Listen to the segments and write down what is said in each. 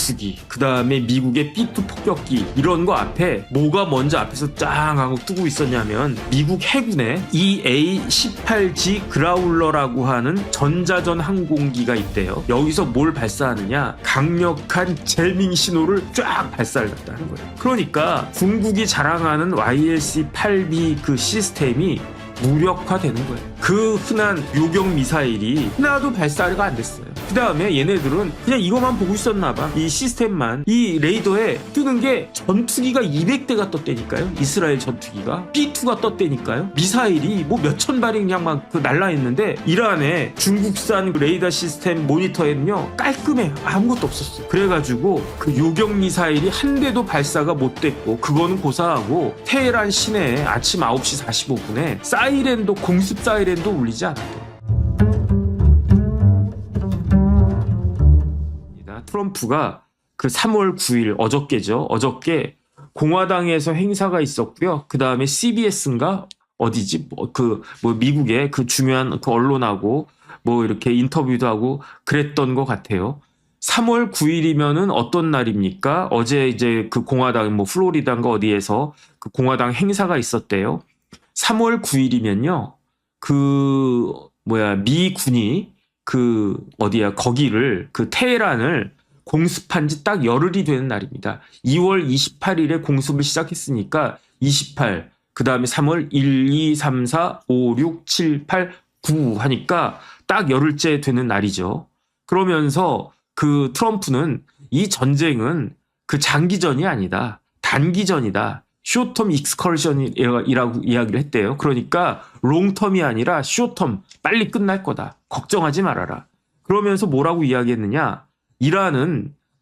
전투기, 그 다음에 미국의 B2 폭격기 이런 거 앞에 뭐가 먼저 앞에서 짱 하고 뜨고 있었냐면 미국 해군의 EA-18G 그라울러라고 하는 전자전 항공기가 있대요. 여기서 뭘 발사하느냐, 강력한 재밍 신호를 쫙 발사를 했다는 거예요. 그러니까 중국이 자랑하는 YLC-8B 그 시스템이 무력화되는 거예요. 그 흔한 요격 미사일이 하나도 발사가 안 됐어요. 그 다음에 얘네들은 그냥 이것만 보고 있었나 봐. 이 시스템만. 이 레이더에 뜨는 게 전투기가 200대가 떴다니까요. 이스라엘 전투기가. B2가 떴다니까요. 미사일이 뭐 몇천 발이 그냥 막 날라있는데 이란의 중국산 레이더 시스템 모니터에는요 깔끔해. 아무것도 없었어. 그래가지고 그 요격 미사일이 한 대도 발사가 못 됐고, 그거는 고사하고 테헤란 시내에 아침 9시 45분에 사이렌도, 공습 사이렌도 울리지 않았대요. 트럼프가 그 3월 9일 어저께죠. 어저께 공화당에서 행사가 있었고요. 그 다음에 CBS인가 어디지? 미국의 그 중요한 그 언론하고 뭐 이렇게 인터뷰도 하고 그랬던 것 같아요. 3월 9일이면은 어떤 날입니까? 어제 이제 그 공화당 뭐 플로리다인가 어디에서 그 공화당 행사가 있었대요. 3월 9일이면요. 미군이 거기를 그 테헤란을 공습한 지 딱 열흘이 되는 날입니다. 2월 28일에 공습을 시작했으니까 28, 그 다음에 3월 1, 2, 3, 4, 5, 6, 7, 8, 9 하니까 딱 열흘째 되는 날이죠. 그러면서 그 트럼프는 이 전쟁은 그 장기전이 아니다. 단기전이다. 쇼텀 익스커션이라고 이야기를 했대요. 그러니까 롱텀이 아니라 쇼텀, 빨리 끝날 거다. 걱정하지 말아라. 그러면서 뭐라고 이야기했느냐.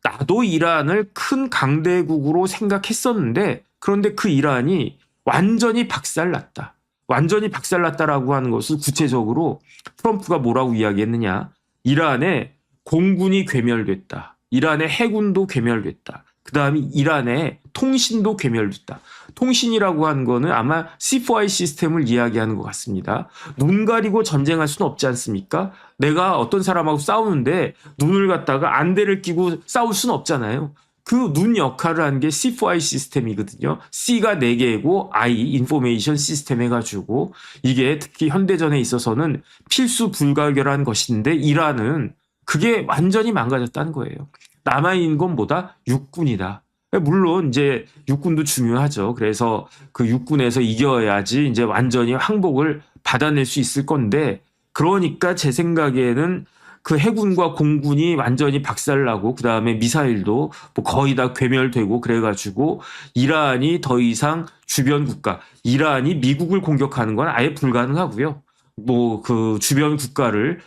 나도 이란을 큰 강대국으로 생각했었는데, 그런데 그 이란이 완전히 박살났다. 완전히 박살났다라고 하는 것을 구체적으로 트럼프가 뭐라고 이야기했느냐. 이란의 공군이 괴멸됐다. 이란의 해군도 괴멸됐다. 그 다음에 이란의 통신도 괴멸됐다. 통신이라고 하는 거는 아마 C4I 시스템을 이야기하는 것 같습니다. 눈 가리고 전쟁할 수는 없지 않습니까? 내가 어떤 사람하고 싸우는데 눈을 갖다가 안대를 끼고 싸울 수는 없잖아요. 그 눈 역할을 하는 게 C4I 시스템이거든요. C가 4개고 I, 인포메이션 시스템 해가지고 이게 특히 현대전에 있어서는 필수 불가결한 것인데 이란은 그게 완전히 망가졌다는 거예요. 남아있는 건 뭐다? 육군이다. 물론 이제 육군도 중요하죠. 그래서 그 육군에서 이겨야지 이제 완전히 항복을 받아낼 수 있을 건데, 그러니까 제 생각에는 그 해군과 공군이 완전히 박살나고 그 다음에 미사일도 뭐 거의 다 괴멸되고 그래가지고 이란이 더 이상 주변 국가, 이란이 미국을 공격하는 건 아예 불가능하고요. 뭐 그 주변 국가를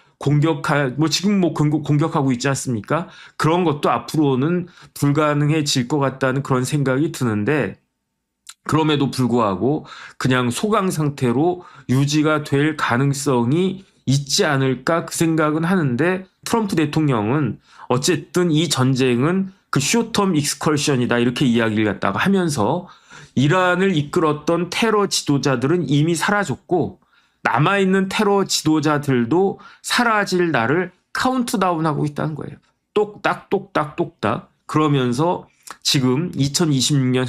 지금 공격하고 있지 않습니까? 그런 것도 앞으로는 불가능해질 것 같다는 그런 생각이 드는데, 그럼에도 불구하고 그냥 소강 상태로 유지가 될 가능성이 있지 않을까 그 생각은 하는데, 트럼프 대통령은 어쨌든 이 전쟁은 그 쇼텀 익스컬션이다 이렇게 이야기를 갖다가 하면서 이란을 이끌었던 테러 지도자들은 이미 사라졌고 남아있는 테러 지도자들도 사라질 날을 카운트다운하고 있다는 거예요. 똑딱 똑딱 똑딱. 그러면서 지금 2026년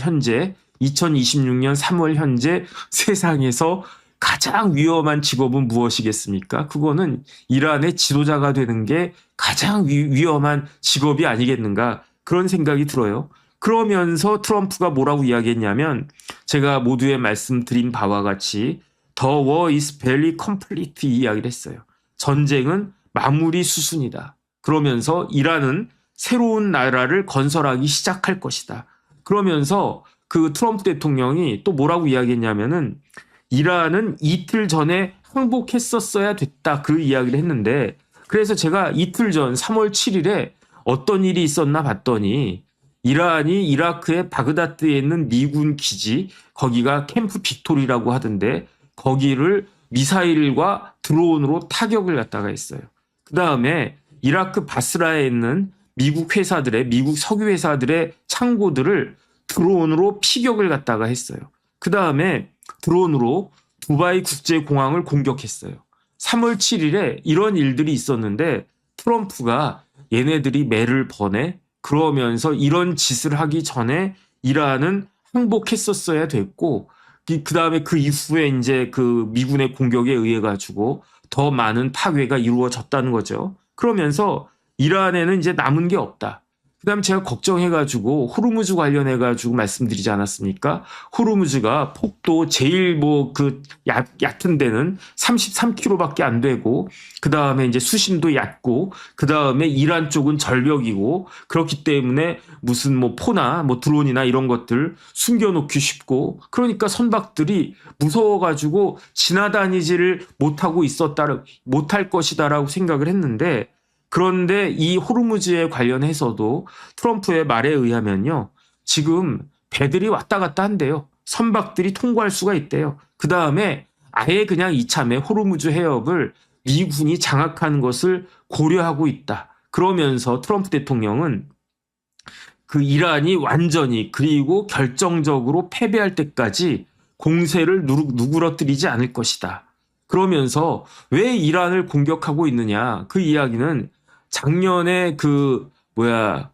3월 현재 세상에서 가장 위험한 직업은 무엇이겠습니까? 그거는 이란의 지도자가 되는 게 가장 위험한 직업이 아니겠는가, 그런 생각이 들어요. 그러면서 트럼프가 뭐라고 이야기했냐면, 제가 모두에 말씀드린 바와 같이 The war is very complete 이야기를 했어요. 전쟁은 마무리 수순이다. 그러면서 이란은 새로운 나라를 건설하기 시작할 것이다. 그러면서 그 트럼프 대통령이 또 뭐라고 이야기했냐면은 이란은 이틀 전에 항복했었어야 됐다. 그 이야기를 했는데, 그래서 제가 이틀 전 3월 7일에 어떤 일이 있었나 봤더니 이란이 이라크의 바그다드에 있는 미군 기지, 거기가 캠프 빅토리라고 하던데 거기를 미사일과 드론으로 타격을 갖다가 했어요. 그 다음에 이라크 바스라에 있는 미국 석유 회사들의 창고들을 드론으로 피격을 갖다가 했어요. 그 다음에 드론으로 두바이 국제공항을 공격했어요. 3월 7일에 이런 일들이 있었는데 트럼프가 얘네들이 매를 버네? 그러면서 이런 짓을 하기 전에 이란은 항복했었어야 됐고, 그 다음에 그 이후에 이제 그 미군의 공격에 의해 가지고 더 많은 파괴가 이루어졌다는 거죠. 그러면서 이란에는 이제 남은 게 없다. 그다음 제가 걱정해가지고 호르무즈 관련해가지고 말씀드리지 않았습니까? 호르무즈가 폭도 제일 뭐 그 얕은 데는 33km밖에 안 되고, 그 다음에 이제 수심도 얕고, 그 다음에 이란 쪽은 절벽이고, 그렇기 때문에 무슨 뭐 포나 뭐 드론이나 이런 것들 숨겨놓기 쉽고, 그러니까 선박들이 무서워가지고 지나다니지를 못할 것이다라고 생각을 했는데, 그런데 이 호르무즈에 관련해서도 트럼프의 말에 의하면요, 지금 배들이 왔다 갔다 한대요. 선박들이 통과할 수가 있대요. 그 다음에 아예 그냥 이참에 호르무즈 해협을 미군이 장악하는 것을 고려하고 있다. 그러면서 트럼프 대통령은 그 이란이 완전히 그리고 결정적으로 패배할 때까지 공세를 누그러뜨리지 않을 것이다. 그러면서 왜 이란을 공격하고 있느냐, 그 이야기는 작년에 그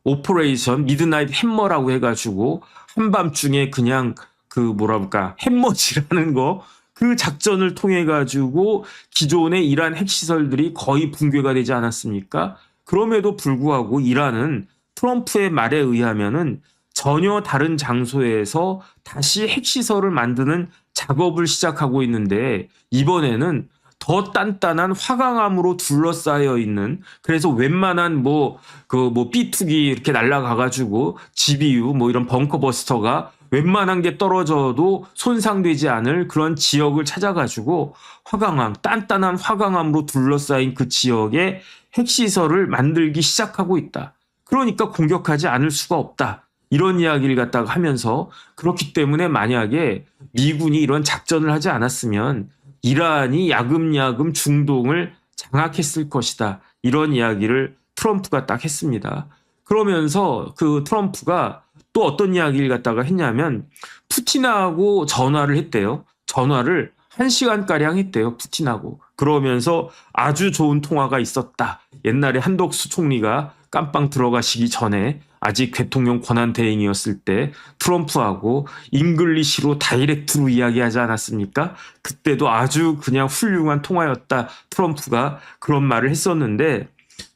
오퍼레이션 미드나잇 햄머라고 해가지고 한밤중에 그냥 그 뭐랄까 햄머지라는 거, 그 작전을 통해 가지고 기존의 이란 핵시설들이 거의 붕괴가 되지 않았습니까? 그럼에도 불구하고 이란은 트럼프의 말에 의하면은 전혀 다른 장소에서 다시 핵시설을 만드는 작업을 시작하고 있는데, 이번에는 더 단단한 화강암으로 둘러싸여 있는, 그래서 웬만한 B2기 이렇게 날아가가지고 GBU 뭐 이런 벙커버스터가 웬만한 게 떨어져도 손상되지 않을 그런 지역을 찾아가지고 화강암, 단단한 화강암으로 둘러싸인 그 지역에 핵시설을 만들기 시작하고 있다. 그러니까 공격하지 않을 수가 없다. 이런 이야기를 갖다가 하면서, 그렇기 때문에 만약에 미군이 이런 작전을 하지 않았으면 이란이 야금야금 중동을 장악했을 것이다. 이런 이야기를 트럼프가 딱 했습니다. 그러면서 그 트럼프가 또 어떤 이야기를 갖다가 했냐면, 푸틴하고 전화를 했대요. 전화를 1시간가량 했대요, 푸틴하고. 그러면서 아주 좋은 통화가 있었다. 옛날에 한덕수 총리가 깜빵 들어가시기 전에 아직 대통령 권한대행이었을 때 트럼프하고 잉글리시로 다이렉트로 이야기하지 않았습니까? 그때도 아주 그냥 훌륭한 통화였다. 트럼프가 그런 말을 했었는데,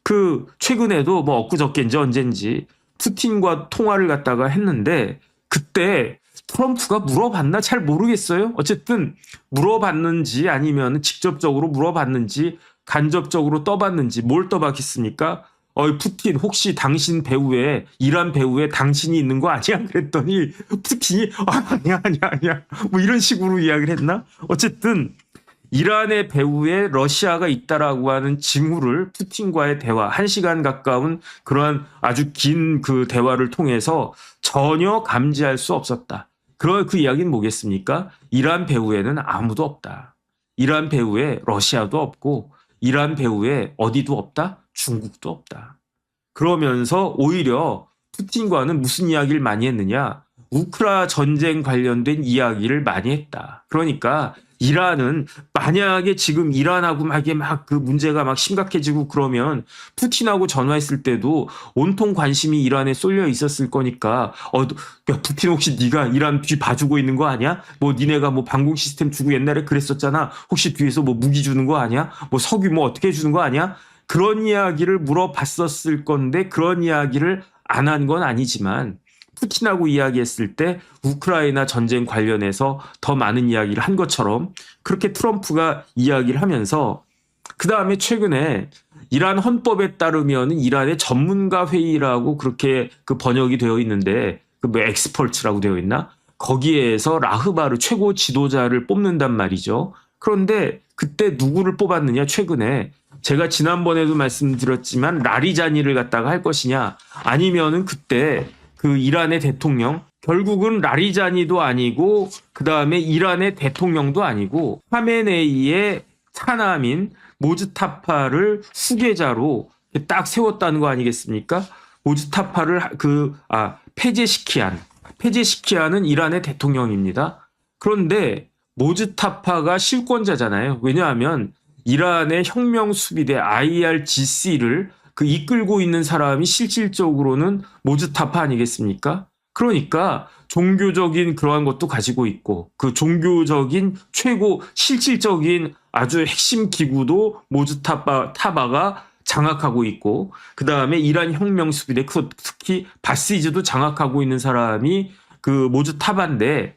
그 최근에도 뭐 엊그저께인지 언젠지 푸틴과 통화를 갖다가 했는데, 그때 트럼프가 물어봤나 잘 모르겠어요. 어쨌든 물어봤는지 아니면 직접적으로 물어봤는지 간접적으로 떠봤는지 뭘 떠봤겠습니까? 푸틴 혹시 당신 배후에, 이란 배후에 당신이 있는 거 아니야? 그랬더니 푸틴이 아니야 뭐 이런 식으로 이야기를 했나? 어쨌든 이란의 배후에 러시아가 있다라고 하는 징후를 푸틴과의 대화, 1시간 가까운 그러한 아주 긴 그 대화를 통해서 전혀 감지할 수 없었다. 그 이야기는 뭐겠습니까? 이란 배후에는 아무도 없다. 이란 배후에 러시아도 없고, 이란 배후에 어디도 없다? 중국도 없다. 그러면서 오히려 푸틴과는 무슨 이야기를 많이 했느냐? 우크라 전쟁 관련된 이야기를 많이 했다. 그러니까 이란은 만약에 지금 이란하고 막 그 문제가 막 심각해지고 그러면 푸틴하고 전화했을 때도 온통 관심이 이란에 쏠려 있었을 거니까, 야, 푸틴 혹시 네가 이란 뒤 봐주고 있는 거 아니야? 뭐 니네가 뭐 방공 시스템 주고 옛날에 그랬었잖아. 혹시 뒤에서 뭐 무기 주는 거 아니야? 뭐 석유 뭐 어떻게 해주는 거 아니야? 그런 이야기를 물어봤었을 건데, 그런 이야기를 안 한 건 아니지만 푸틴하고 이야기했을 때 우크라이나 전쟁 관련해서 더 많은 이야기를 한 것처럼 그렇게 트럼프가 이야기를 하면서, 그 다음에 최근에 이란 헌법에 따르면 이란의 전문가 회의라고 그렇게 그 번역이 되어 있는데, 그 뭐 엑스퍼트라고 되어 있나? 거기에서 라흐바르 최고 지도자를 뽑는단 말이죠. 그런데 그때 누구를 뽑았느냐? 최근에 제가 지난번에도 말씀드렸지만 라리자니를 갖다가 할 것이냐, 아니면은 그때 그 이란의 대통령, 결국은 라리자니도 아니고 그 다음에 이란의 대통령도 아니고 하메네이의 차남인 모즈타파를 후계자로 딱 세웠다는 거 아니겠습니까? 모즈타파를 페제시키안은 이란의 대통령입니다. 그런데 모즈타파가 실권자잖아요. 왜냐하면 이란의 혁명 수비대 IRGC를 그 이끌고 있는 사람이 실질적으로는 모즈타파 아니겠습니까? 그러니까 종교적인 그러한 것도 가지고 있고 그 종교적인 최고 실질적인 아주 핵심 기구도 모즈타바가 장악하고 있고 그 다음에 이란 혁명 수비대 특히 바시즈도 장악하고 있는 사람이 그 모즈타바인데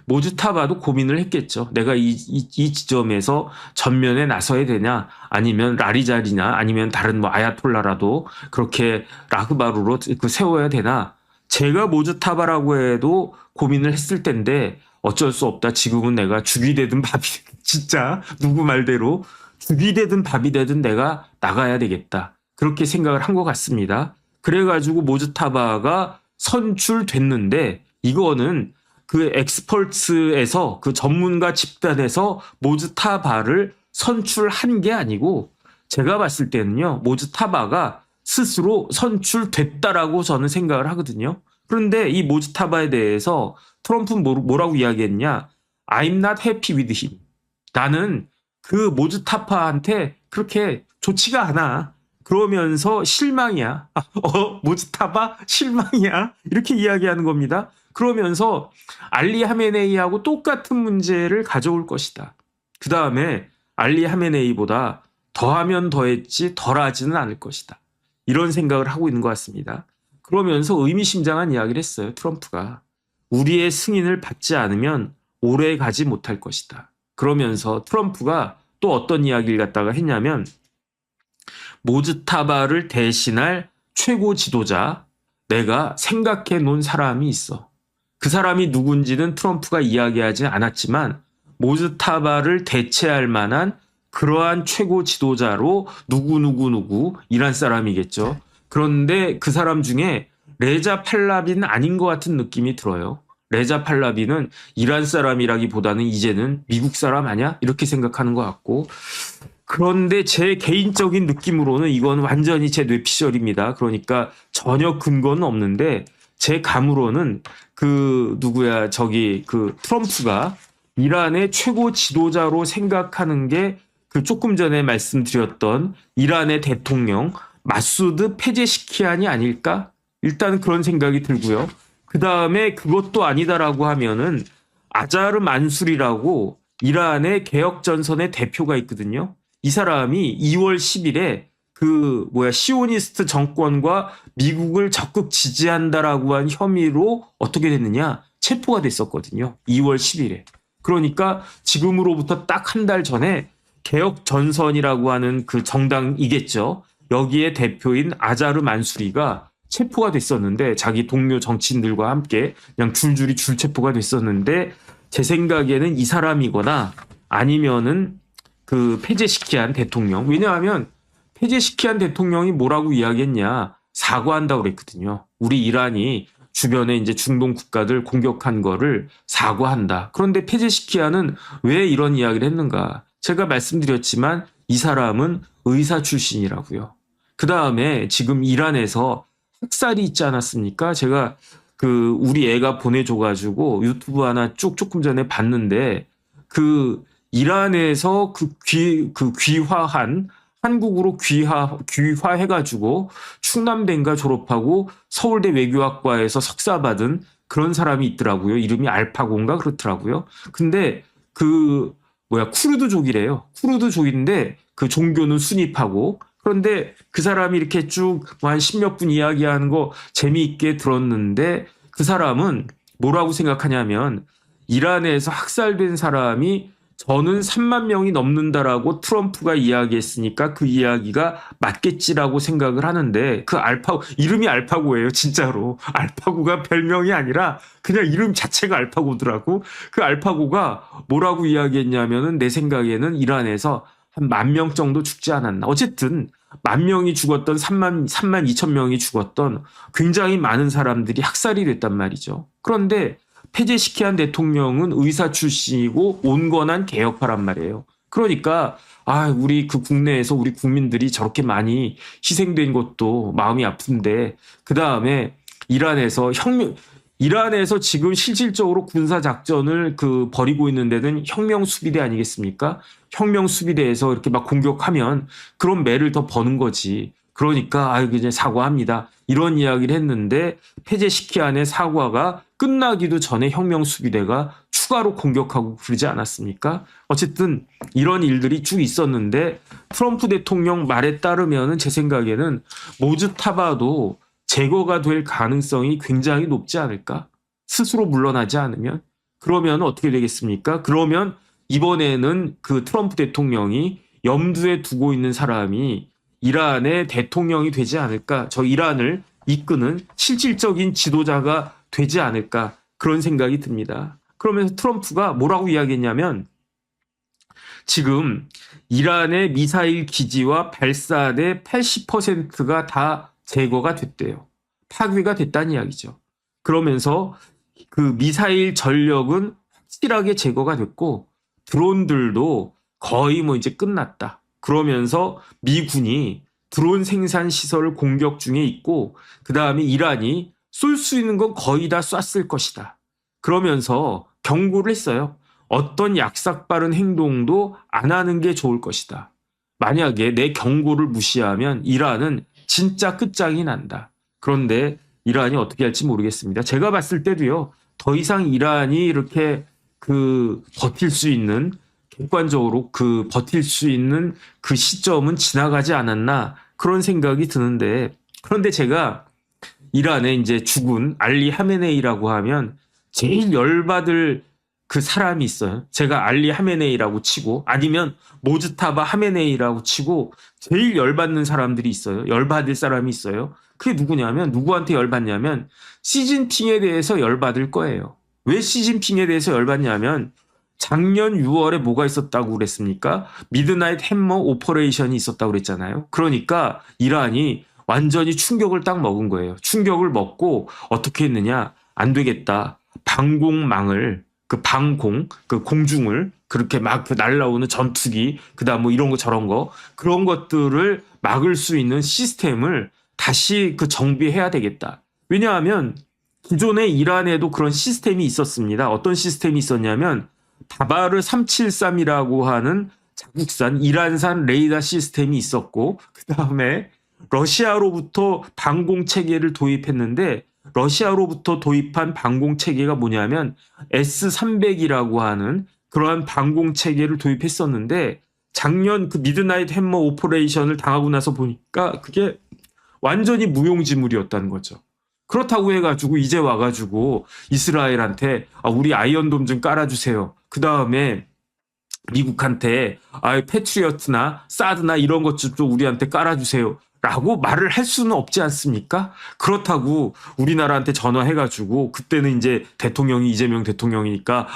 모즈타바도 고민을 했겠죠. 내가 이 지점에서 전면에 나서야 되냐 아니면 라리자리나 아니면 다른 뭐 아야톨라라도 그렇게 라흐바루로 그 세워야 되나. 제가 모즈타바라고 해도 고민을 했을 텐데 어쩔 수 없다. 지금은 내가 죽이 되든 밥이 되든 진짜 누구 말대로 죽이 되든 밥이 되든 내가 나가야 되겠다. 그렇게 생각을 한 것 같습니다. 그래가지고 모즈타바가 선출됐는데 이거는 그 엑스퍼트에서 그 전문가 집단에서 모즈타바를 선출한 게 아니고 제가 봤을 때는요. 모즈타바가 스스로 선출됐다라고 저는 생각을 하거든요. 그런데 이 모즈타바에 대해서 트럼프는 뭐라고 이야기했냐. I'm not happy with him. 나는 그 모즈타바한테 그렇게 좋지가 않아. 그러면서 실망이야. 모즈타바 실망이야. 이렇게 이야기하는 겁니다. 그러면서 알리 하메네이하고 똑같은 문제를 가져올 것이다. 그 다음에 알리 하메네이보다 더하면 더했지 덜하지는 않을 것이다. 이런 생각을 하고 있는 것 같습니다. 그러면서 의미심장한 이야기를 했어요. 트럼프가. 우리의 승인을 받지 않으면 오래 가지 못할 것이다. 그러면서 트럼프가 또 어떤 이야기를 갖다가 했냐면 모즈타바를 대신할 최고 지도자 내가 생각해 놓은 사람이 있어. 그 사람이 누군지는 트럼프가 이야기하지 않았지만 모즈타바를 대체할 만한 그러한 최고 지도자로 누구 이란 사람이겠죠. 그런데 그 사람 중에 레자 팔라비는 아닌 것 같은 느낌이 들어요. 레자 팔라비는 이란 사람이라기보다는 이제는 미국 사람 아니야? 이렇게 생각하는 것 같고 그런데 제 개인적인 느낌으로는 이건 완전히 제 뇌피셜입니다. 그러니까 전혀 근거는 없는데 제 감으로는 그 트럼프가 이란의 최고 지도자로 생각하는 게 그 조금 전에 말씀드렸던 이란의 대통령 마수드 페제시키안이 아닐까? 일단 그런 생각이 들고요. 그 다음에 그것도 아니다라고 하면은 아자르 만술이라고 이란의 개혁전선의 대표가 있거든요. 이 사람이 2월 10일에 시오니스트 정권과 미국을 적극 지지한다라고 한 혐의로 어떻게 됐느냐? 체포가 됐었거든요. 2월 10일에. 그러니까 지금으로부터 딱 한 달 전에 개혁전선이라고 하는 그 정당이겠죠. 여기에 대표인 아자르 만수리가 체포가 됐었는데 자기 동료 정치인들과 함께 그냥 줄줄이 줄체포가 됐었는데 제 생각에는 이 사람이거나 아니면은 그 페제시키안 대통령. 왜냐하면 페제시키안 대통령이 뭐라고 이야기했냐. 사과한다고 그랬거든요. 우리 이란이 주변에 이제 중동 국가들 공격한 거를 사과한다. 그런데 페제시키안은 왜 이런 이야기를 했는가. 제가 말씀드렸지만 이 사람은 의사 출신이라고요. 그 다음에 지금 이란에서 학살이 있지 않았습니까? 제가 우리 애가 보내줘가지고 유튜브 하나 조금 전에 봤는데 이란에서 귀화한 한국으로 귀화해가지고 충남대인가 졸업하고 서울대 외교학과에서 석사 받은 그런 사람이 있더라고요. 이름이 알파고인가 그렇더라고요. 근데 쿠르드족이래요. 쿠르드족인데 그 종교는 순위파고 그런데 그 사람이 이렇게 쭉 한 10몇 분 이야기하는 거 재미있게 들었는데 그 사람은 뭐라고 생각하냐면 이란에서 학살된 사람이 저는 3만 명이 넘는다라고 트럼프가 이야기했으니까 그 이야기가 맞겠지라고 생각을 하는데 이름이 알파고예요. 진짜로. 알파고가 별명이 아니라 그냥 이름 자체가 알파고더라고. 그 알파고가 뭐라고 이야기했냐면은 내 생각에는 이란에서 한 10,000명 정도 죽지 않았나. 어쨌든 10,000명이 죽었던 3만 2천 명이 죽었던 굉장히 많은 사람들이 학살이 됐단 말이죠. 그런데 페제시키안 대통령은 의사 출신이고 온건한 개혁파란 말이에요. 그러니까 우리 국내에서 우리 국민들이 저렇게 많이 희생된 것도 마음이 아픈데 그 다음에 이란에서 지금 실질적으로 군사 작전을 벌이고 있는 데는 혁명 수비대 아니겠습니까? 혁명 수비대에서 이렇게 막 공격하면 그런 매를 더 버는 거지. 그러니까 이제 사과합니다. 이런 이야기를 했는데 페제시키안의 사과가 끝나기도 전에 혁명 수비대가 추가로 공격하고 그러지 않았습니까? 어쨌든 이런 일들이 쭉 있었는데 트럼프 대통령 말에 따르면은 제 생각에는 모즈타바도 제거가 될 가능성이 굉장히 높지 않을까? 스스로 물러나지 않으면? 그러면 어떻게 되겠습니까? 그러면 이번에는 그 트럼프 대통령이 염두에 두고 있는 사람이 이란의 대통령이 되지 않을까? 저 이란을 이끄는 실질적인 지도자가 되지 않을까? 그런 생각이 듭니다. 그러면서 트럼프가 뭐라고 이야기했냐면 지금 이란의 미사일 기지와 발사대 80%가 다 제거가 됐대요. 파괴가 됐다는 이야기죠. 그러면서 그 미사일 전력은 확실하게 제거가 됐고 드론들도 거의 뭐 이제 끝났다. 그러면서 미군이 드론 생산 시설을 공격 중에 있고 그 다음에 이란이 쏠 수 있는 건 거의 다 쐈을 것이다. 그러면서 경고를 했어요. 어떤 약삭빠른 행동도 안 하는 게 좋을 것이다. 만약에 내 경고를 무시하면 이란은 진짜 끝장이 난다. 그런데 이란이 어떻게 할지 모르겠습니다. 제가 봤을 때도요. 더 이상 이란이 이렇게 버틸 수 있는 객관적으로 버틸 수 있는 그 시점은 지나가지 않았나 그런 생각이 드는데 그런데 제가 이란에 이제 죽은 알리 하메네이라고 하면 제일 열받을 그 사람이 있어요. 제가 알리 하메네이라고 치고 아니면 모즈타바 하메네이라고 치고 제일 열받는 사람들이 있어요. 열받을 사람이 있어요. 그게 누구냐면 누구한테 열받냐면 시진핑에 대해서 열받을 거예요. 왜 시진핑에 대해서 열받냐면 작년 6월에 뭐가 있었다고 그랬습니까? 미드나잇 햄머 오퍼레이션이 있었다고 그랬잖아요. 그러니까 이란이 완전히 충격을 딱 먹은 거예요. 충격을 먹고 어떻게 했느냐? 안 되겠다. 방공망을 공중을 그렇게 막 날라오는 전투기 그다음 뭐 이런 거 저런 거 그런 것들을 막을 수 있는 시스템을 다시 정비해야 되겠다. 왜냐하면 기존에 이란에도 그런 시스템이 있었습니다. 어떤 시스템이 있었냐면 바바르 373이라고 하는 자국산 이란산 레이더 시스템이 있었고 그다음에 러시아로부터 방공 체계를 도입했는데 러시아로부터 도입한 방공 체계가 뭐냐면 S300이라고 하는 그러한 방공 체계를 도입했었는데 작년 그 미드나잇 햄머 오퍼레이션을 당하고 나서 보니까 그게 완전히 무용지물이었다는 거죠. 그렇다고 해가지고 이제 와가지고 이스라엘한테 우리 아이언돔 좀 깔아주세요. 그 다음에 미국한테 패트리어트나 사드나 이런 것 좀 우리한테 깔아주세요. 라고 말을 할 수는 없지 않습니까? 그렇다고 우리나라한테 전화해가지고 그때는 이제 대통령이 이재명 대통령이니까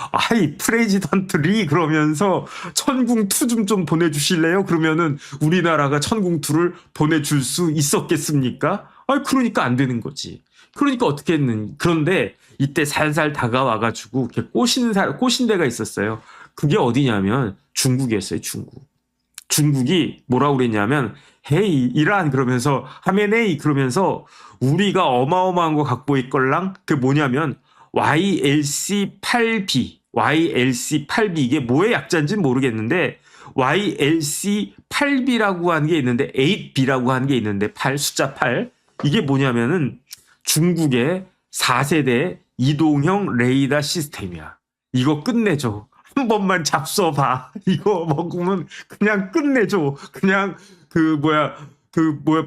프레지던트 리 그러면서 천궁2 좀 보내주실래요? 그러면은 우리나라가 천궁2를 보내줄 수 있었겠습니까? 그러니까 안 되는 거지. 그러니까 어떻게 했는 그런데 이때 살살 다가와가지고 이렇게 꼬신 데가 있었어요. 그게 어디냐면 중국이었어요. 중국이 뭐라고 그랬냐면 헤이 이란 그러면서 하메네이 그러면서 우리가 어마어마한 거 갖고 있걸랑 그게 뭐냐면 YLC-8B 이게 뭐의 약자인지는 모르겠는데 YLC-8B라고 하는 게 있는데 8B라고 하는 게 있는데 숫자 8 이게 뭐냐면은 중국의 4세대 이동형 레이더 시스템이야. 이거 끝내줘. 한 번만 잡숴봐. 이거 먹으면 그냥 끝내줘. 그냥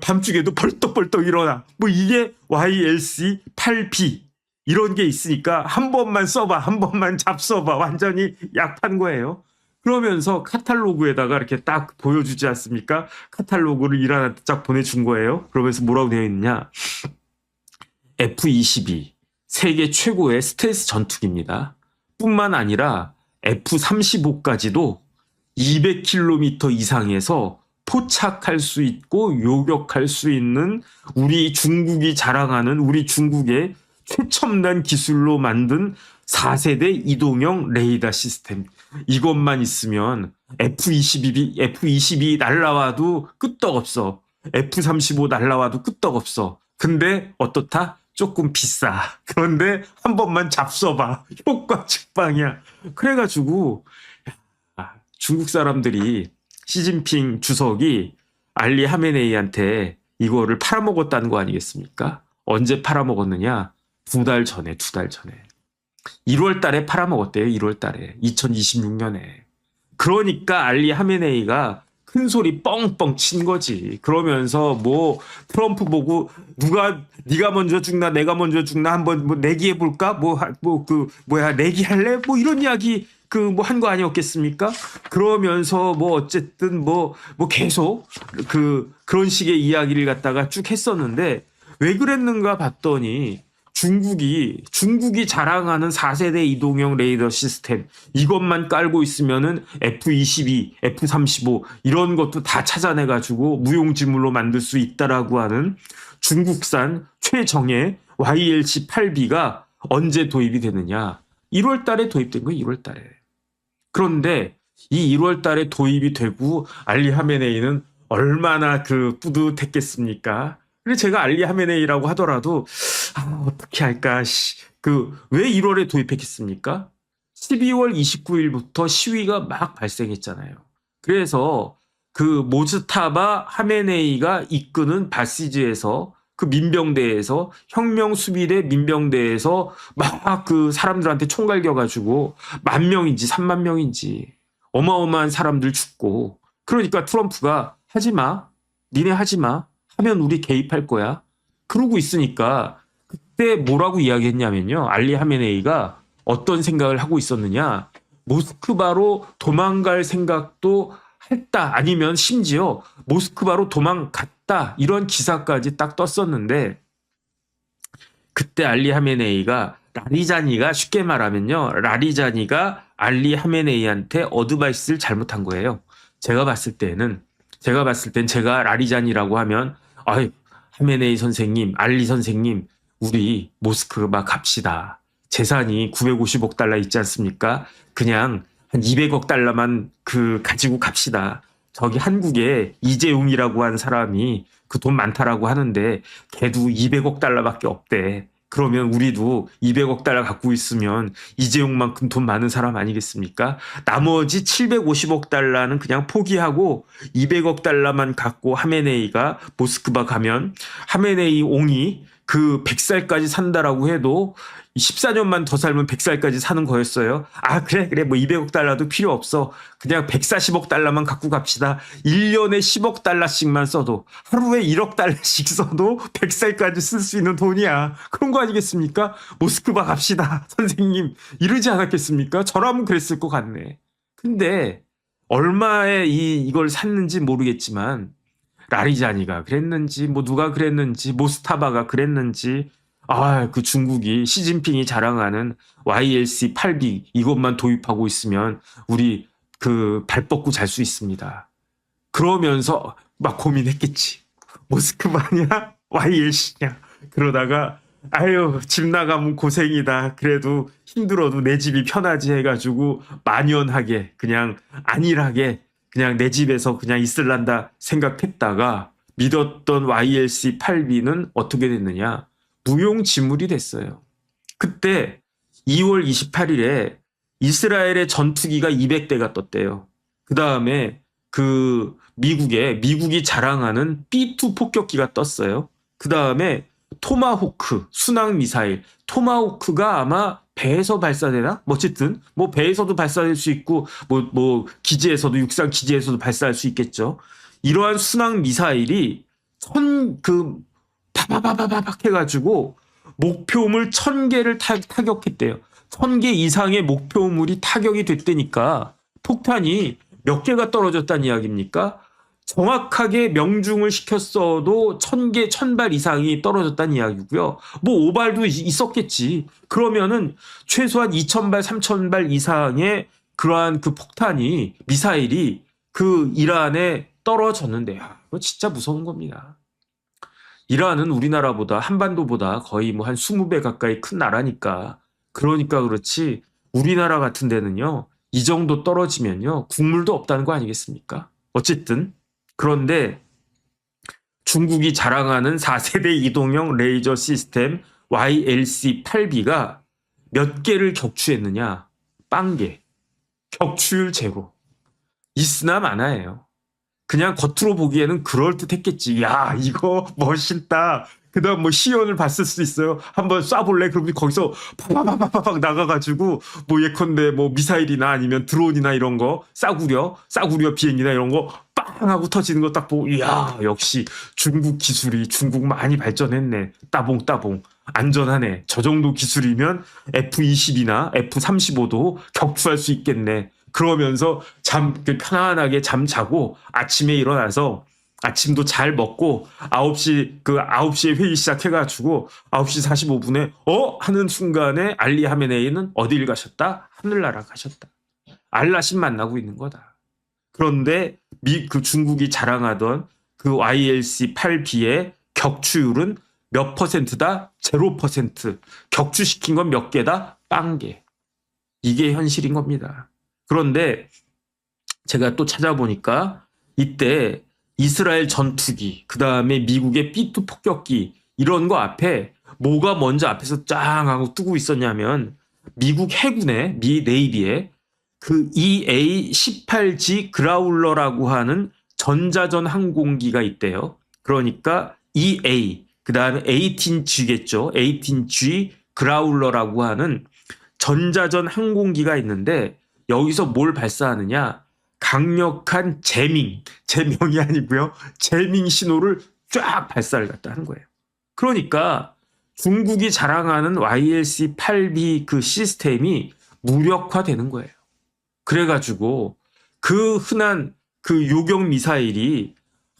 밤중에도 벌떡벌떡 일어나. 이게 YLC-8B 이런 게 있으니까 한 번만 써봐. 한 번만 잡숴봐. 완전히 약한 거예요. 그러면서 카탈로그에다가 이렇게 딱 보여주지 않습니까? 카탈로그를 이란한테 딱 보내준 거예요. 그러면서 뭐라고 되어 있느냐. F-22 세계 최고의 스텔스 전투기입니다. 뿐만 아니라 F-35까지도 200km 이상에서 포착할 수 있고 요격할 수 있는 우리 중국이 자랑하는 우리 중국의 최첨단 기술로 만든 4세대 이동형 레이더 시스템. 이것만 있으면 F-22 날라와도 끄떡없어. F-35 날라와도 끄떡없어. 근데 어떻다? 조금 비싸. 그런데 한 번만 잡숴봐. 효과 직방이야. 그래가지고 중국 사람들이 시진핑 주석이 알리 하메네이한테 이거를 팔아먹었다는 거 아니겠습니까? 언제 팔아먹었느냐? 2달 전에, 2달 전에. 1월 달에 팔아먹었대요, 1월 달에. 2026년에. 그러니까 알리 하메네이가 큰 소리 뻥뻥 친 거지. 그러면서 뭐 트럼프 보고 네가 먼저 죽나 내가 먼저 죽나 한번 뭐 내기해 볼까? 내기할래? 뭐 이런 이야기 뭐 한 거 아니었겠습니까? 그러면서 뭐 어쨌든 뭐 계속 그런 식의 이야기를 갖다가 쭉 했었는데 왜 그랬는가 봤더니 중국이 자랑하는 4세대 이동형 레이더 시스템 이것만 깔고 있으면은 F-22, F-35 이런 것도 다 찾아내가지고 무용지물로 만들 수 있다라고 하는 중국산 최정예 YLC-8B가 언제 도입이 되느냐? 1월 달에 도입된 거예요, 1월 달에. 그런데 이 1월 달에 도입이 되고 알리 하메네이는 얼마나 뿌듯했겠습니까? 그래서 제가 알리 하메네이라고 하더라도 어떻게 할까? 왜 1월에 도입했겠습니까? 12월 29일부터 시위가 막 발생했잖아요. 그래서 모즈타바 하메네이가 이끄는 바시즈에서 민병대에서 혁명수비대 민병대에서 막 사람들한테 총 갈겨가지고 10,000명인지 30,000명인지 어마어마한 사람들 죽고 그러니까 트럼프가 하지마 니네 하지마 하면 우리 개입할 거야 그러고 있으니까 그때 뭐라고 이야기했냐면요. 알리 하메네이가 어떤 생각을 하고 있었느냐. 모스크바로 도망갈 생각도 했다. 아니면 심지어 모스크바로 도망갔다. 이런 기사까지 딱 떴었는데 그때 알리 하메네이가 라리자니가 쉽게 말하면요. 라리자니가 알리 하메네이한테 어드바이스를 잘못한 거예요. 제가 봤을 땐 제가 라리자니라고 하면 하메네이 선생님, 알리 선생님 우리 모스크바 갑시다. 재산이 950억 달러 있지 않습니까? 그냥 한 200억 달러만 가지고 갑시다. 저기 한국에 이재용이라고 한 사람이 돈 많다라고 하는데 걔도 200억 달러밖에 없대. 그러면 우리도 200억 달러 갖고 있으면 이재용만큼 돈 많은 사람 아니겠습니까? 나머지 750억 달러는 그냥 포기하고 200억 달러만 갖고 하메네이가 모스크바 가면 하메네이 옹이 100살까지 산다라고 해도 14년만 더 살면 100살까지 사는 거였어요. 그래 뭐 200억 달러도 필요 없어. 그냥 140억 달러만 갖고 갑시다. 1년에 10억 달러씩만 써도 하루에 1억 달러씩 써도 100살까지 쓸 수 있는 돈이야. 그런 거 아니겠습니까? 모스크바 갑시다. 선생님 이러지 않았겠습니까? 저라면 그랬을 것 같네. 근데 얼마에 이걸 샀는지 모르겠지만 라리자니가 그랬는지 누가 그랬는지 모스타바가 그랬는지 중국이 시진핑이 자랑하는 YLC-8B 이것만 도입하고 있으면 우리 발 뻗고 잘 수 있습니다. 그러면서 막 고민했겠지. 모스크바냐 YLC냐. 그러다가 집 나가면 고생이다. 그래도 힘들어도 내 집이 편하지 해가지고 만연하게 그냥 안일하게 그냥 내 집에서 그냥 있을란다 생각했다가 믿었던 YLC-8B는 어떻게 됐느냐. 무용지물이 됐어요. 그때 2월 28일에 이스라엘의 전투기가 200대가 떴대요. 그 다음에 미국이 자랑하는 B2 폭격기가 떴어요. 그 다음에 토마호크 순항 미사일 토마호크가 아마 배에서 발사되나? 어쨌든 배에서도 발사될 수 있고 기지에서도 육상 기지에서도 발사할 수 있겠죠. 이러한 순항 미사일이 파바바바박 해가지고 목표물 1,000개를 타격했대요. 1,000개 이상의 목표물이 타격이 됐다니까 폭탄이 몇 개가 떨어졌다는 이야기입니까? 정확하게 명중을 시켰어도 1,000개, 1,000발 이상이 떨어졌다는 이야기고요. 5발도 있었겠지. 그러면은 최소한 2,000발, 3,000발 이상의 그러한 폭탄이, 미사일이 이란에 떨어졌는데, 이거 진짜 무서운 겁니다. 이란은 우리나라보다, 한반도보다 거의 한 20배 가까이 큰 나라니까. 그러니까 그렇지, 우리나라 같은 데는요, 이 정도 떨어지면요, 국물도 없다는 거 아니겠습니까? 어쨌든. 그런데 중국이 자랑하는 4세대 이동형 레이저 시스템 YLC-8B가 몇 개를 격추했느냐? 0개. 격추율 제로. 있으나 마나예요. 그냥 겉으로 보기에는 그럴듯했겠지. 야, 이거 멋있다. 그다음 뭐 시연을 봤을 수도 있어요. 한번 쏴볼래? 그러면 거기서 파파파파팍 나가가지고 뭐 예컨대 뭐 미사일이나 아니면 드론이나 이런 거 싸구려 비행기나 이런 거 빵 하고 터지는 거 딱 보고 이야, 역시 중국 기술이 중국 많이 발전했네. 따봉따봉 안전하네. 저 정도 기술이면 F-20이나 F-35도 격추할 수 있겠네. 그러면서 편안하게 잠 자고 아침에 일어나서 아침도 잘 먹고 9시에 회의 시작해가지고 9시 45분에 하는 순간에 알리 하메네이는 어딜 가셨다? 하늘나라 가셨다. 알라신 만나고 있는 거다. 그런데 그 중국이 자랑하던 그 YLC-8B의 격추율은 몇 퍼센트다? 0%. 격추시킨 건 몇 개다? 0개. 이게 현실인 겁니다. 그런데 제가 또 찾아보니까 이때 이스라엘 전투기, 그 다음에 미국의 B2 폭격기 이런 거 앞에 뭐가 먼저 앞에서 짱 하고 뜨고 있었냐면 미국 해군의 미 네이비의 그 EA-18G 그라울러라고 하는 전자전 항공기가 있대요. 그러니까 EA, 그 다음에 18G겠죠. 18G 그라울러라고 하는 전자전 항공기가 있는데 여기서 뭘 발사하느냐? 강력한 제명이 아니고요. 제밍 신호를 쫙 발사를 갖다 하는 거예요. 그러니까 중국이 자랑하는 YLC-8B 그 시스템이 무력화되는 거예요. 그래가지고 그 흔한 그 요격 미사일이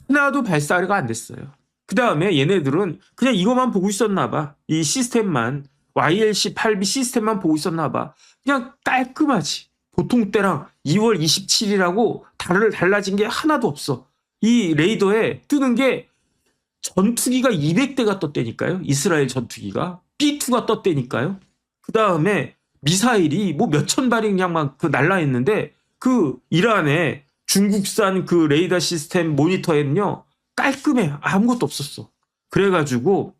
하나도 발사가 안 됐어요. 그 다음에 얘네들은 그냥 이것만 보고 있었나 봐. 이 시스템만, YLC-8B 시스템만 보고 있었나 봐. 그냥 깔끔하지. 보통 때랑 2월 27일하고 달라진 게 하나도 없어. 이 레이더에 뜨는 게 전투기가 200대가 떴다니까요. 이스라엘 전투기가. B2가 떴다니까요. 그 다음에 미사일이 뭐 몇천 발이 그냥 막 날라있는데 그 이란의 중국산 그 레이더 시스템 모니터에는요. 깔끔해. 아무것도 없었어. 그래가지고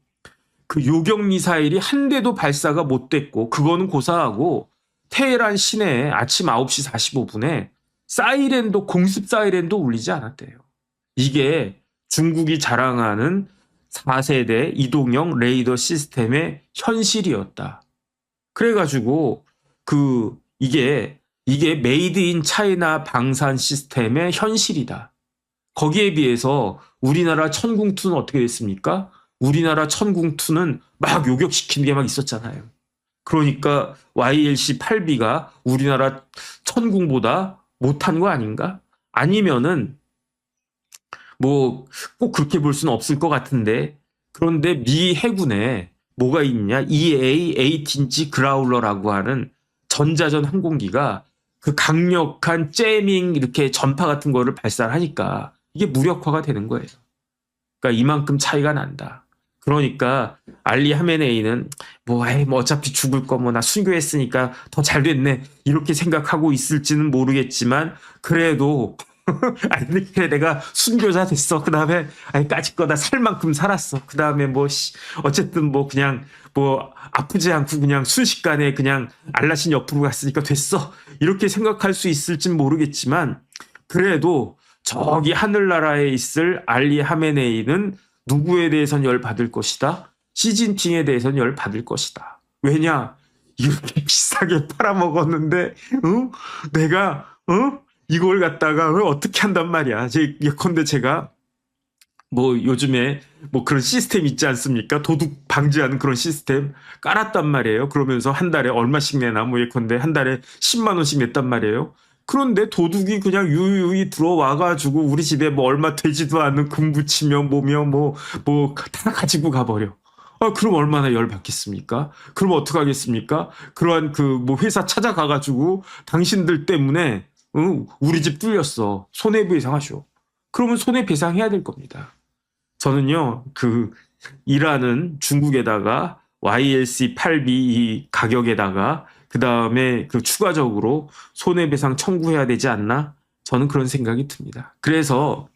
그 요격 미사일이 한 대도 발사가 못 됐고 그거는 고사하고 테헤란 시내에 아침 9시 45분에 공습 사이렌도 울리지 않았대요. 이게 중국이 자랑하는 4세대 이동형 레이더 시스템의 현실이었다. 그래가지고 이게 메이드 인 차이나 방산 시스템의 현실이다. 거기에 비해서 우리나라 천궁2는 어떻게 됐습니까? 우리나라 천궁2는 막 요격시키는 게 막 있었잖아요. 그러니까 YLC-8B가 우리나라 천궁보다 못한 거 아닌가? 아니면은 뭐 꼭 그렇게 볼 수는 없을 것 같은데 그런데 미 해군에 뭐가 있냐? EA-18G 그라울러라고 하는 전자전 항공기가 그 강력한 제밍 이렇게 전파 같은 거를 발사하니까 이게 무력화가 되는 거예요. 그러니까 이만큼 차이가 난다. 그러니까 알리 하메네이는 뭐 어차피 죽을 거 뭐 나 순교했으니까 더 잘 됐네 이렇게 생각하고 있을지는 모르겠지만 그래도 그래 내가 순교자 됐어. 그 다음에 까짓 거다 살 만큼 살았어. 그 다음에 뭐 어쨌든 뭐 그냥 뭐 아프지 않고 그냥 순식간에 그냥 알라신 옆으로 갔으니까 됐어. 이렇게 생각할 수 있을진 모르겠지만 그래도 저기 하늘나라에 있을 알리 하메네이는 누구에 대해서는 열 받을 것이다. 시진핑에 대해서는 열 받을 것이다. 왜냐? 이렇게 비싸게 팔아먹었는데 내가 이걸 갖다가 어떻게 한단 말이야. 예컨대 제가 뭐 요즘에 뭐 그런 시스템 있지 않습니까? 도둑 방지하는 그런 시스템 깔았단 말이에요. 그러면서 한 달에 얼마씩 내나 뭐 예컨대 한 달에 10만 원씩 냈단 말이에요. 그런데 도둑이 그냥 유유히 들어와가지고 우리 집에 뭐 얼마 되지도 않는 금 붙이며 뭐며 뭐 다 가지고 가버려. 그럼 얼마나 열 받겠습니까? 그럼 어떡하겠습니까? 그러한 그 뭐 회사 찾아가가지고 당신들 때문에 우리 집 뚫렸어. 손해배상 하쇼. 그러면 손해배상 해야 될 겁니다. 저는요, 일하는 중국에다가 YLC-8B 이 가격에다가 그 다음에 추가적으로 손해배상 청구해야 되지 않나? 저는 그런 생각이 듭니다. 그래서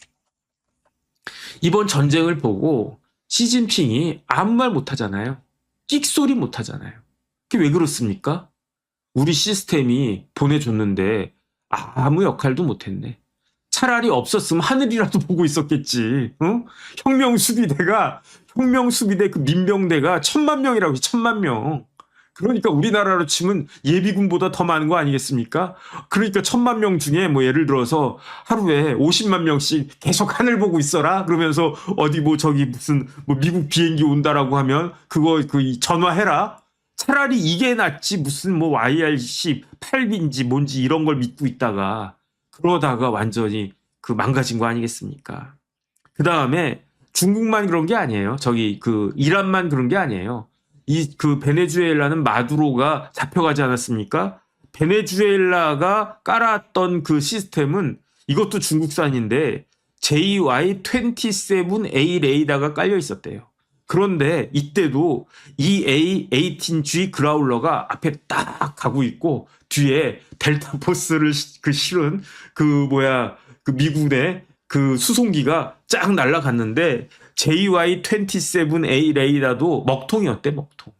이번 전쟁을 보고 시진핑이 아무 말 못하잖아요. 끽소리 못하잖아요. 그게 왜 그렇습니까? 우리 시스템이 보내줬는데 아무 역할도 못했네. 차라리 없었으면 하늘이라도 보고 있었겠지. 어? 혁명수비대 그 민병대가 1,000만 명이라고 해요. 1,000만 명. 그러니까 우리나라로 치면 예비군보다 더 많은 거 아니겠습니까? 그러니까 1,000만 명 중에 뭐 예를 들어서 하루에 50만 명씩 계속 하늘 보고 있어라 그러면서 어디 뭐 저기 무슨 뭐 미국 비행기 온다라고 하면 그거 그 전화해라. 차라리 이게 낫지 무슨 뭐 YRC 8인지 뭔지 이런 걸 믿고 있다가 그러다가 완전히 그 망가진 거 아니겠습니까? 그 다음에 중국만 그런 게 아니에요. 저기 그 이란만 그런 게 아니에요. 이 그 베네수엘라는 마두로가 잡혀가지 않았습니까? 베네수엘라가 깔았던 그 시스템은 이것도 중국산인데 JY27A 레이더가 깔려 있었대요. 그런데 이때도 이 A18G 그라울러가 앞에 딱 가고 있고 뒤에 델타 포스를 그 실은 그 미군의 그 수송기가 쫙 날아갔는데 JY27A 레이더도 먹통이었대, 먹통.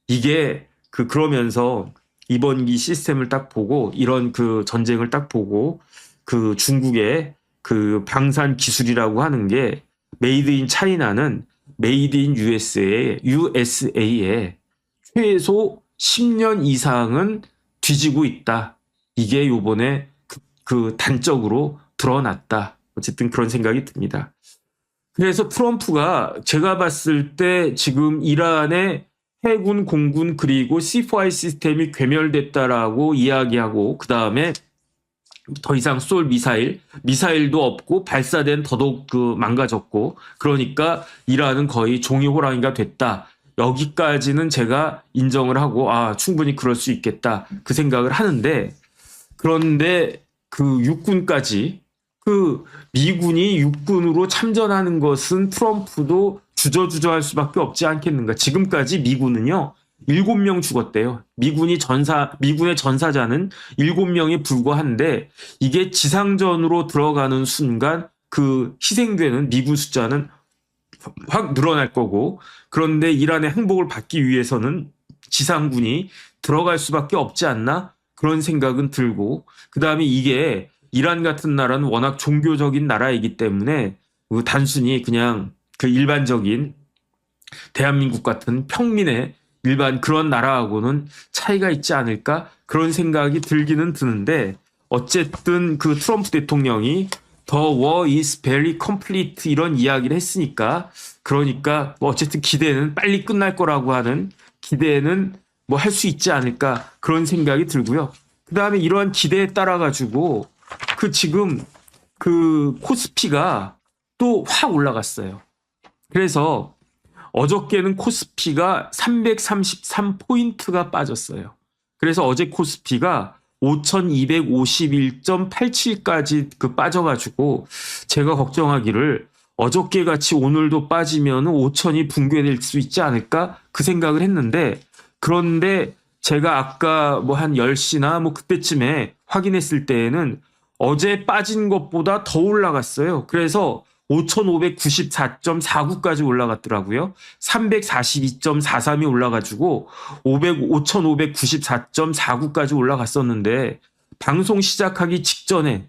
이게 그러면서 이번 이 시스템을 딱 보고 이런 그 전쟁을 딱 보고 그 중국의 그 방산 기술이라고 하는 게 메이드 인 차이나는 메이드 인 USA에 최소 10년 이상은 뒤지고 있다. 이게 요번에 그 단적으로 드러났다. 어쨌든 그런 생각이 듭니다. 그래서 트럼프가 제가 봤을 때 지금 이란의 해군, 공군 그리고 C4I 시스템이 괴멸됐다라고 이야기하고 그 다음에 더 이상 쏠 미사일도 없고 발사된 더더욱 그 망가졌고 그러니까 이란은 거의 종이 호랑이가 됐다. 여기까지는 제가 인정을 하고 충분히 그럴 수 있겠다 그 생각을 하는데 그런데 그 육군까지 그 미군이 육군으로 참전하는 것은 트럼프도 주저주저할 수밖에 없지 않겠는가. 지금까지 미군은요 7명 죽었대요. 미군의 전사자는 7명에 불과한데 이게 지상전으로 들어가는 순간 그 희생되는 미군 숫자는 확 늘어날 거고 그런데 이란의 항복을 받기 위해서는 지상군이 들어갈 수밖에 없지 않나 그런 생각은 들고 그 다음에 이게 이란 같은 나라는 워낙 종교적인 나라이기 때문에 단순히 그냥 그 일반적인 대한민국 같은 평민의 일반 그런 나라하고는 차이가 있지 않을까 그런 생각이 들기는 드는데 어쨌든 그 트럼프 대통령이 The war is very complete 이런 이야기를 했으니까 그러니까 뭐 어쨌든 기대는 빨리 끝날 거라고 하는 기대는 뭐 할 수 있지 않을까 그런 생각이 들고요. 그 다음에 이러한 기대에 따라 가지고 그 지금 그 코스피가 또 확 올라갔어요. 그래서 어저께는 코스피가 333포인트가 빠졌어요. 그래서 어제 코스피가 5251.87까지 그 빠져가지고 제가 걱정하기를 어저께 같이 오늘도 빠지면 5천이 붕괴될 수 있지 않을까 그 생각을 했는데 그런데 제가 아까 뭐 한 10시나 뭐 그때쯤에 확인했을 때에는 어제 빠진 것보다 더 올라갔어요. 그래서 5,594.49까지 올라갔더라고요. 342.43이 올라가지고 5,594.49까지 올라갔었는데 방송 시작하기 직전에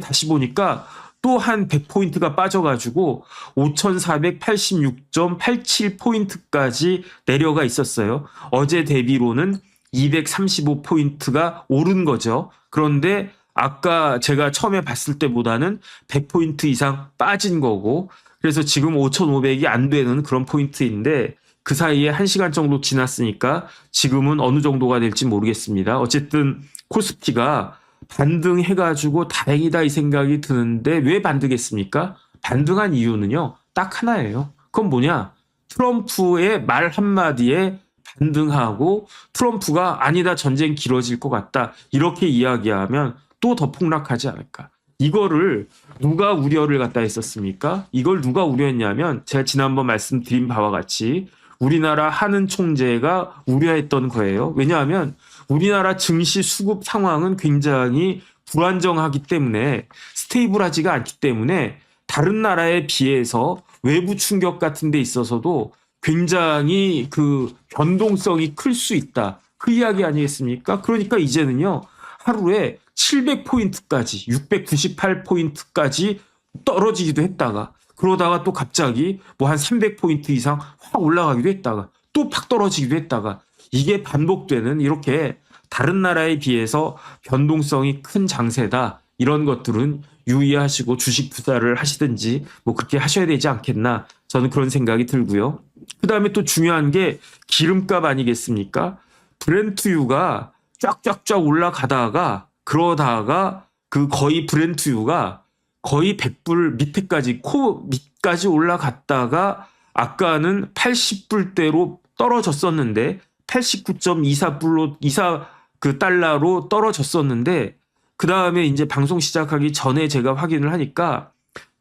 다시 보니까 또 한 100포인트가 빠져가지고 5,486.87포인트까지 내려가 있었어요. 어제 대비로는 235포인트가 오른 거죠. 그런데 아까 제가 처음에 봤을 때보다는 100포인트 이상 빠진 거고 그래서 지금 5,500이 안 되는 그런 포인트인데 그 사이에 1시간 정도 지났으니까 지금은 어느 정도가 될지 모르겠습니다. 어쨌든 코스피가 반등해가지고 다행이다 이 생각이 드는데 왜 반등했습니까? 반등한 이유는요. 딱 하나예요. 그건 뭐냐? 트럼프의 말 한마디에 반등하고 트럼프가 아니다 전쟁 길어질 것 같다 이렇게 이야기하면 또 더 폭락하지 않을까. 이거를 누가 우려를 갖다 했었습니까? 이걸 누가 우려했냐면 제가 지난번 말씀드린 바와 같이 우리나라 하는 총재가 우려했던 거예요. 왜냐하면 우리나라 증시 수급 상황은 굉장히 불안정하기 때문에 스테이블하지가 않기 때문에 다른 나라에 비해서 외부 충격 같은 데 있어서도 굉장히 그 변동성이 클 수 있다. 그 이야기 아니겠습니까? 그러니까 이제는요. 하루에 700포인트까지 698포인트까지 떨어지기도 했다가 그러다가 또 갑자기 뭐 한 300포인트 이상 확 올라가기도 했다가 또 팍 떨어지기도 했다가 이게 반복되는 이렇게 다른 나라에 비해서 변동성이 큰 장세다. 이런 것들은 유의하시고 주식 투자를 하시든지 뭐 그렇게 하셔야 되지 않겠나 저는 그런 생각이 들고요. 그 다음에 또 중요한 게 기름값 아니겠습니까? 브렌트유가 쫙쫙쫙 올라가다가 그러다가 그 거의 브렌트유가 거의 100불 밑에까지 코 밑까지 올라갔다가 아까는 80불대로 떨어졌었는데 89.24불로 그 달러로 떨어졌었는데 그 다음에 이제 방송 시작하기 전에 제가 확인을 하니까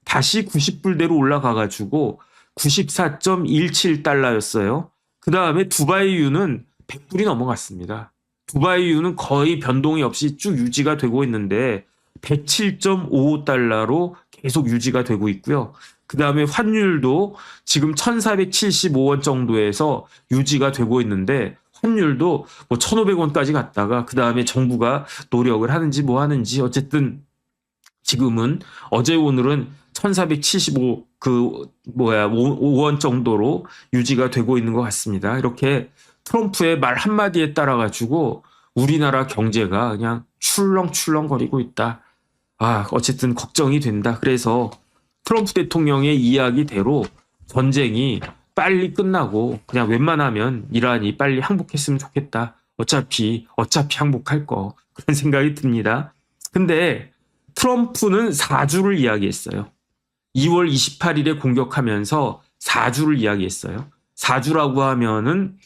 다시 90불대로 올라가가지고 94.17달러였어요. 그 다음에 두바이유는 100불이 넘어갔습니다. 두바이유는 거의 변동이 없이 쭉 유지가 되고 있는데 107.55달러로 계속 유지가 되고 있고요. 그 다음에 환율도 지금 1475원 정도에서 유지가 되고 있는데 환율도 뭐 1,500원까지 갔다가 그 다음에 정부가 노력을 하는지 뭐 하는지 어쨌든 지금은 어제 오늘은 1,475 5원 정도로 유지가 되고 있는 것 같습니다. 이렇게 트럼프의 말 한마디에 따라 가지고 우리나라 경제가 그냥 출렁출렁거리고 있다. 어쨌든 걱정이 된다. 그래서 트럼프 대통령의 이야기대로 전쟁이 빨리 끝나고 그냥 웬만하면 이란이 빨리 항복했으면 좋겠다. 어차피 항복할 거. 그런 생각이 듭니다. 근데 트럼프는 4주를 이야기했어요. 2월 28일에 공격하면서 4주를 이야기했어요. 4주라고 하면은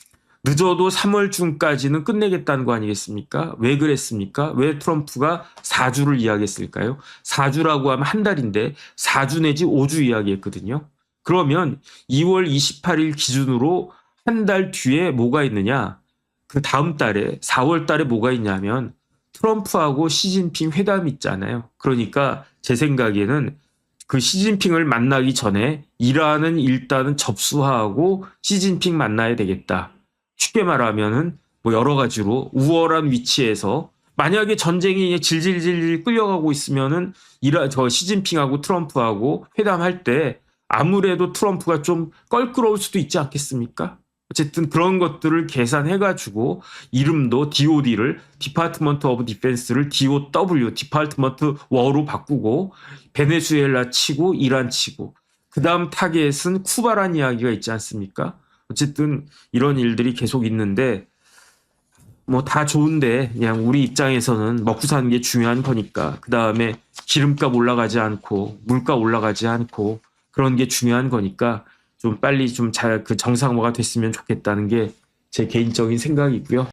늦어도 3월 중까지는 끝내겠다는 거 아니겠습니까? 왜 그랬습니까? 왜 트럼프가 4주를 이야기했을까요? 4주라고 하면 한 달인데 4주 내지 5주 이야기했거든요. 그러면 2월 28일 기준으로 한 달 뒤에 뭐가 있느냐? 그 다음 달에 4월 달에 뭐가 있냐면 트럼프하고 시진핑 회담이 있잖아요. 그러니까 제 생각에는 그 시진핑을 만나기 전에 이란은 일단은 접수하고 시진핑 만나야 되겠다. 쉽게 말하면은 뭐 여러 가지로 우월한 위치에서 만약에 전쟁이 질질질 끌려가고 있으면은 시진핑하고 트럼프하고 회담할 때 아무래도 트럼프가 좀 껄끄러울 수도 있지 않겠습니까? 어쨌든 그런 것들을 계산해가지고 이름도 DOD를 Department of Defense를 DOW, Department War로 바꾸고 베네수엘라 치고 이란 치고 그 다음 타겟은 쿠바란 이야기가 있지 않습니까? 어쨌든 이런 일들이 계속 있는데 뭐 다 좋은데 그냥 우리 입장에서는 먹고 사는 게 중요한 거니까 그 다음에 기름값 올라가지 않고 물가 올라가지 않고 그런 게 중요한 거니까 좀 빨리 좀 잘 그 정상화가 됐으면 좋겠다는 게 제 개인적인 생각이고요.